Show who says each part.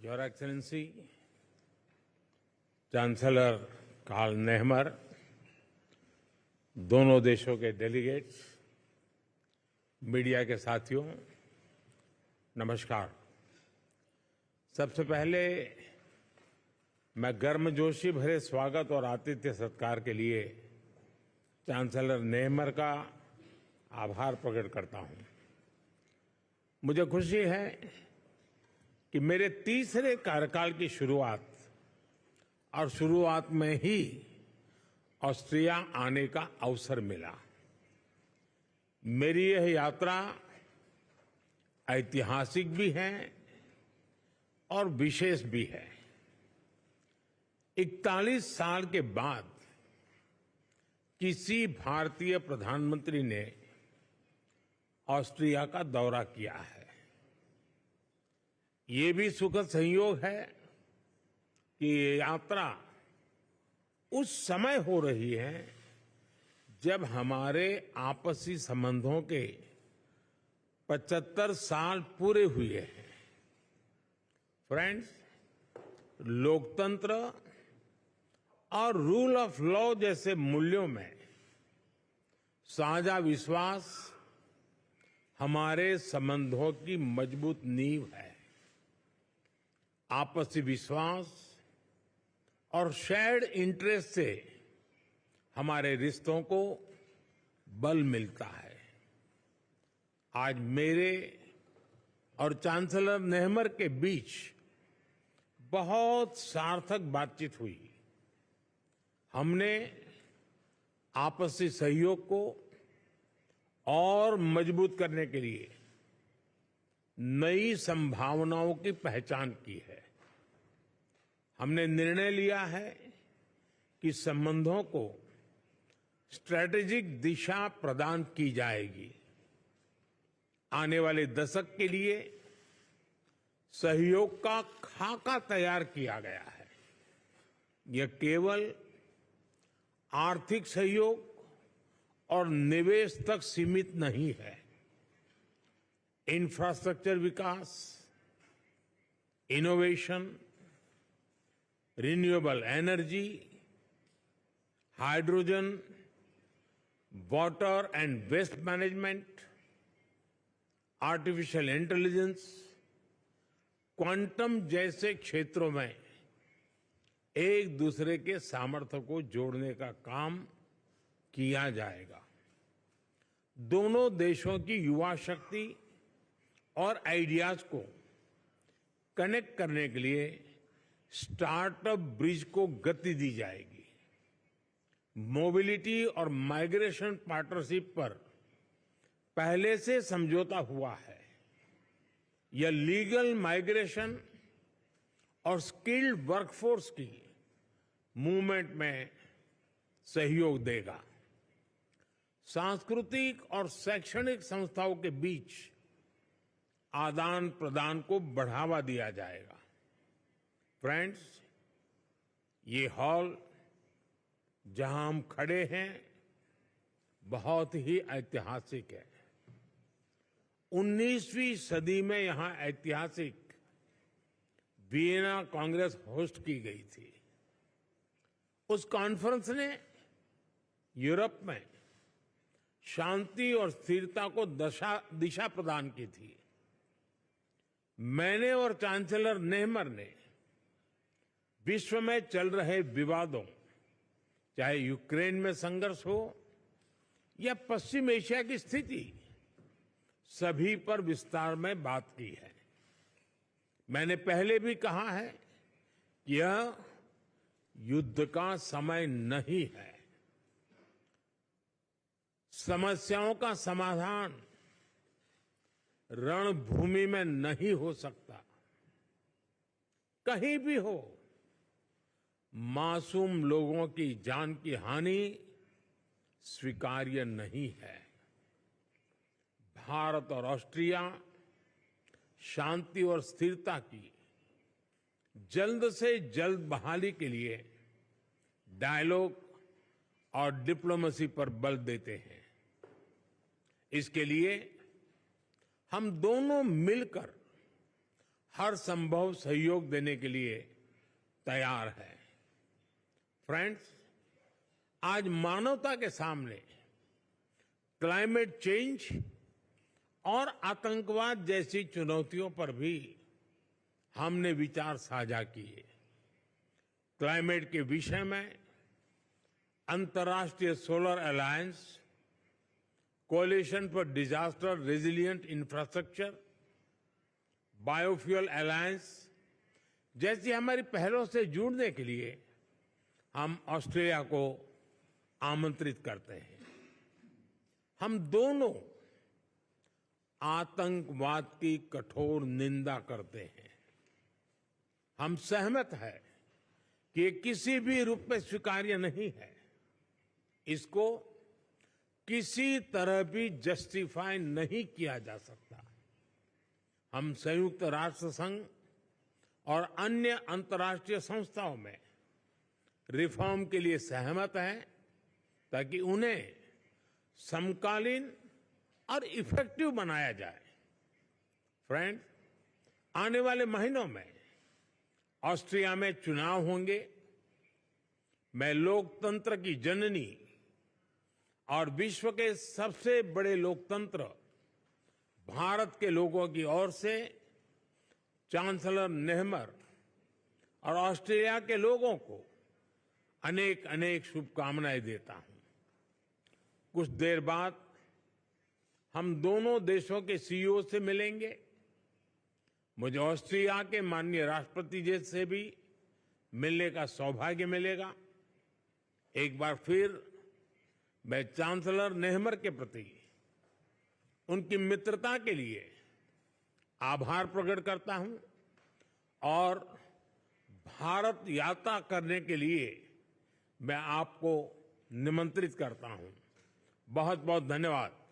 Speaker 1: Your excellency chancellor Karl Nehammer, दोनों देशों के डेलीगेट्स, मीडिया के साथियों, नमस्कार। सबसे पहले मैं गर्मजोशी भरे स्वागत और आतिथ्य सत्कार के लिए चांसलर नेहमर का आभार प्रकट करता हूं। मुझे खुशी है कि मेरे तीसरे कार्यकाल की शुरुआत में ही ऑस्ट्रिया आने का अवसर मिला। मेरी यह यात्रा ऐतिहासिक भी है और विशेष भी है। 41 साल के बाद किसी भारतीय प्रधानमंत्री ने ऑस्ट्रिया का दौरा किया है। ये भी सुखद संयोग है कि ये यात्रा उस समय हो रही है जब हमारे आपसी संबंधों के 75 साल पूरे हुए हैं। फ्रेंड्स, लोकतंत्र और रूल ऑफ लॉ जैसे मूल्यों में साझा विश्वास हमारे संबंधों की मजबूत नींव है। आपसी विश्वास और शेयर्ड इंटरेस्ट से हमारे रिश्तों को बल मिलता है। आज मेरे और चांसलर नेहमर के बीच बहुत सार्थक बातचीत हुई। हमने आपसी सहयोग को और मजबूत करने के लिए नई संभावनाओं की पहचान की है। हमने निर्णय लिया है कि संबंधों को स्ट्रैटेजिक दिशा प्रदान की जाएगी। आने वाले दशक के लिए सहयोग का खाका तैयार किया गया है। यह केवल आर्थिक सहयोग और निवेश तक सीमित नहीं है। इंफ्रास्ट्रक्चर विकास, innovation, renewable energy, hydrogen, water and waste management, artificial intelligence, quantum जैसे क्षेत्रों में एक दूसरे के सामर्थ्य को जोड़ने का काम किया जाएगा। दोनों देशों की युवा शक्ति और आइडियाज को कनेक्ट करने के लिए स्टार्टअप ब्रिज को गति दी जाएगी। मोबिलिटी और माइग्रेशन पार्टनरशिप पर पहले से समझौता हुआ है। यह लीगल माइग्रेशन और स्किल्ड वर्कफोर्स की मूवमेंट में सहयोग देगा। सांस्कृतिक और शैक्षणिक संस्थाओं के बीच आदान प्रदान को बढ़ावा दिया जाएगा। फ्रेंड्स, ये हॉल जहां हम खड़े हैं बहुत ही ऐतिहासिक है। 19वीं सदी में यहां ऐतिहासिक वियना कांग्रेस होस्ट की गई थी। उस कॉन्फ्रेंस ने यूरोप में शांति और स्थिरता को दिशा प्रदान की थी। मैंने और चांसलर नेहमर ने विश्व में चल रहे विवादों, चाहे यूक्रेन में संघर्ष हो या पश्चिम एशिया की स्थिति, सभी पर विस्तार में बात की है। मैंने पहले भी कहा है कि यह युद्ध का समय नहीं है। समस्याओं का समाधान रणभूमि में नहीं हो सकता। कहीं भी हो, मासूम लोगों की जान की हानि स्वीकार्य नहीं है। भारत और ऑस्ट्रिया शांति और स्थिरता की जल्द से जल्द बहाली के लिए डायलॉग और डिप्लोमेसी पर बल देते हैं। इसके लिए हम दोनों मिलकर हर संभव सहयोग देने के लिए तैयार हैं। फ्रेंड्स, आज मानवता के सामने क्लाइमेट चेंज और आतंकवाद जैसी चुनौतियों पर भी हमने विचार साझा किए। क्लाइमेट के विषय में अंतर्राष्ट्रीय solar alliance, कोalition for disaster resilient infrastructure, biofuel alliance जैसी हमारी पहलों से जुड़ने के लिए हम ऑस्ट्रेलिया को आमंत्रित करते हैं। हम दोनों आतंकवाद की कठोर निंदा करते हैं। हम सहमत हैं कि ये किसी भी रूप में स्वीकार्य नहीं है। इसको किसी तरह भी जस्टिफाई नहीं किया जा सकता। हम संयुक्त राष्ट्र संघ और अन्य अंतर्राष्ट्रीय संस्थाओं में रिफॉर्म के लिए सहमत हैं ताकि उन्हें समकालीन और इफेक्टिव बनाया जाए। फ्रेंड्स, आने वाले महीनों में ऑस्ट्रिया में चुनाव होंगे। मैं लोकतंत्र की जननी और विश्व के सबसे बड़े लोकतंत्र भारत के लोगों की ओर से चांसलर नेहमर और ऑस्ट्रेलिया के लोगों को अनेक अनेक शुभकामनाएं देता हूं। कुछ देर बाद हम दोनों देशों के सीईओ से मिलेंगे। मुझे ऑस्ट्रिया के माननीय राष्ट्रपति जी से भी मिलने का सौभाग्य मिलेगा। एक बार फिर मैं चांसलर नेहमर के प्रति उनकी मित्रता के लिए आभार प्रकट करता हूं और भारत यात्रा करने के लिए मैं आपको निमंत्रित करता हूं। बहुत बहुत धन्यवाद।